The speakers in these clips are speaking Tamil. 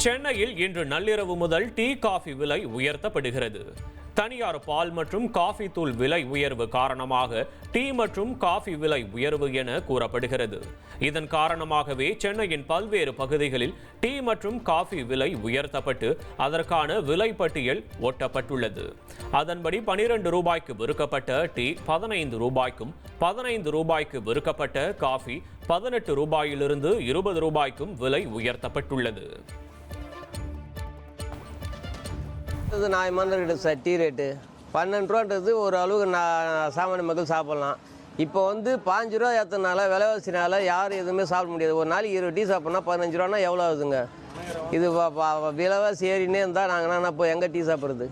சென்னையில் இன்று நள்ளிரவு முதல் டீ காஃபி விலை உயர்த்தப்படுகிறது. தனியார் பால் மற்றும் காஃபி தூள் விலை உயர்வு காரணமாக டீ மற்றும் காஃபி விலை உயர்வு என கூறப்படுகிறது. இதன் காரணமாகவே சென்னையின் பல்வேறு பகுதிகளில் டீ மற்றும் காஃபி விலை உயர்த்தப்பட்டு அதற்கான விலை பட்டியல் ஒட்டப்பட்டுள்ளது. அதன்படி 12 ரூபாய்க்கு விற்கப்பட்ட டீ 15 ரூபாய்க்கும், 15 ரூபாய்க்கு விற்கப்பட்ட காஃபி 18 ரூபாயிலிருந்து 20 ரூபாய்க்கும் விலை உயர்த்தப்பட்டுள்ளது. நியாயமான ரேட்டு சார். டீ ரேட்டு 12 ரூபான்றது ஒரு அளவுக்கு சாமானிய மக்கள் சாப்பிட்லாம். இப்போ 5 ரூபா ஏற்றனால விலைவாசினால யாரும் எதுவுமே சாப்பிட முடியாது. ஒரு நாளைக்கு 20 டீ சாப்பிட்னா 15 ரூபானா எவ்வளோ ஆகுதுங்க? இது விலைவாசி ஏறினே இருந்தால் நாங்கள் இப்போ எங்கே டீ சாப்பிட்றது?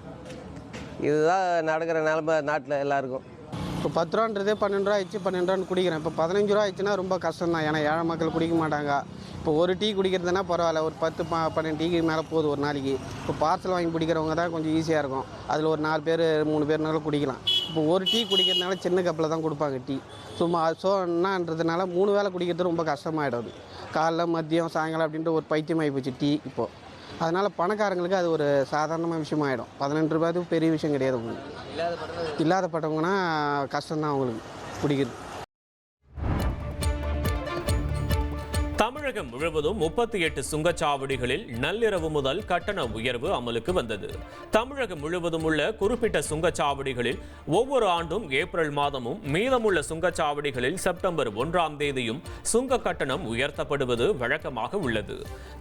இதுதான் நடக்கிற நிலைமை நாட்டில் எல்லாருக்கும். இப்போ 10 ரூபான்றதே 12 ரூபா ஆயிடுச்சு, 12 ரூபான்னு குடிக்கிறேன். இப்போ 15 ரூபா ஆயிடுச்சுன்னா ரொம்ப கஷ்டம் தான். ஏன்னா ஏழை மக்கள் குடிக்க மாட்டாங்க. இப்போ ஒரு டீ குடிக்கிறதுனா பரவாயில்ல, ஒரு 10-12 டீக்கு மேலே போகுது ஒரு நாளைக்கு. இப்போ பார்சல் வாங்கி குடிக்கிறவங்க தான் கொஞ்சம் ஈஸியாக இருக்கும். அதில் ஒரு 4 பேர் 3 பேர்னாலும் குடிக்கலாம். இப்போ ஒரு டீ குடிக்கிறதுனால சின்ன கப்பில் தான் கொடுப்பாங்க டீ. சும்மா என்னன்றதுனால 3 வேளை குடிக்கிறது ரொம்ப கஷ்டமாயிடும். காலைல மதியம் சாயங்காலம் அப்படின்ட்டு ஒரு பைத்தியமாகி போச்சு டீ இப்போது. அதனால் பணக்காரங்களுக்கு அது ஒரு சாதாரணமான விஷயமாயிடும். 12 ரூபாய்க்கு பெரிய விஷயம் கிடையாது. உங்களுக்கு இல்லாதப்பட்டவங்கன்னா கஷ்டம்தான் அவங்களுக்கு குடிக்கிறது. தமிழகம் முழுவதும் 38 சுங்கச்சாவடிகளில் நள்ளிரவு முதல் கட்டண உயர்வு அமலுக்கு வந்தது. தமிழகம் முழுவதும் உள்ள குறிப்பிட்ட சுங்கச்சாவடிகளில் ஒவ்வொரு ஆண்டும் ஏப்ரல் மாதமும், மீதமுள்ள சுங்கச்சாவடிகளில் செப்டம்பர் 1ஆம் தேதியும் சுங்க கட்டணம் உயர்த்தப்படுவது வழக்கமாக உள்ளது.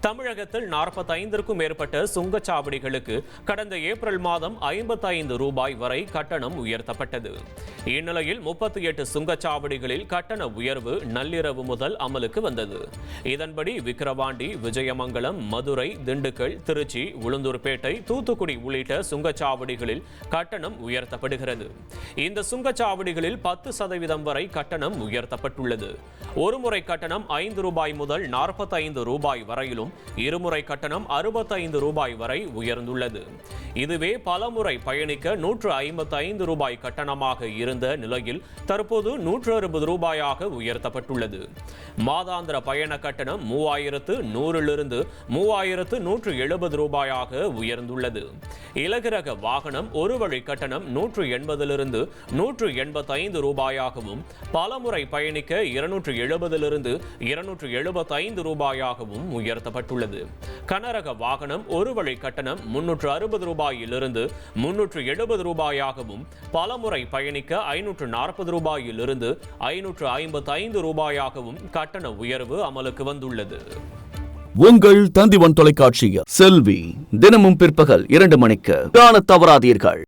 தமிழகத்தில் 45க்கும் மேற்பட்ட சுங்கச்சாவடிகளுக்கு கடந்த ஏப்ரல் மாதம் 55 ரூபாய் வரை கட்டணம் உயர்த்தப்பட்டது. இந்நிலையில் 38 சுங்கச்சாவடிகளில் கட்டண உயர்வு நள்ளிரவு முதல் அமலுக்கு வந்தது. இதன்படி விக்கிரவாண்டி, விஜயமங்கலம், மதுரை, திண்டுக்கல், திருச்சி, உளுந்தூர்பேட்டை, தூத்துக்குடி உள்ளிட்ட சுங்கச்சாவடிகளில் கட்டணம் உயர்த்தப்படுகிறது. இந்த சுங்கச்சாவடிகளில் 10% வரை கட்டணம் உயர்த்தப்பட்டுள்ளது. ஒருமுறை கட்டணம் 5 ரூபாய் முதல் 45 ரூபாய் வரையிலும், இருமுறை கட்டணம் 65 ரூபாய் வரை உயர்ந்துள்ளது. இதுவே பலமுறை பயணிக்க 155 ரூபாய் கட்டணமாக இருந்த நிலையில் தற்போது 160 ரூபாயாக உயர்த்தப்பட்டுள்ளது. மாதாந்திர பயண கட்டணம் 3100 3170 ரூபாயாக உயர்ந்துள்ளது. இலகுரக வாகனம் ஒரு வழி கட்டணம் 180 185 ரூபாயாகவும், பலமுறை பயணிக்க 270 275 ரூபாயாகவும் உயர்த்தப்பட்டுள்ளது. கனரக வாகனம் ஒரு வழி கட்டணம் 360 ரூபாயிலிருந்து 370 ரூபாயாகவும், பலமுறை பயணிக்க 540 ரூபாயிலிருந்து 555 ரூபாயாகவும் கட்டண உயர்வு அமலுக்கு வந்துள்ளது. உங்கள் தந்திவன் தொலைக்காட்சியில் செல்வி தினமும் பிற்பகல் 2 மணிக்கு காணத் தவறாதீர்கள்.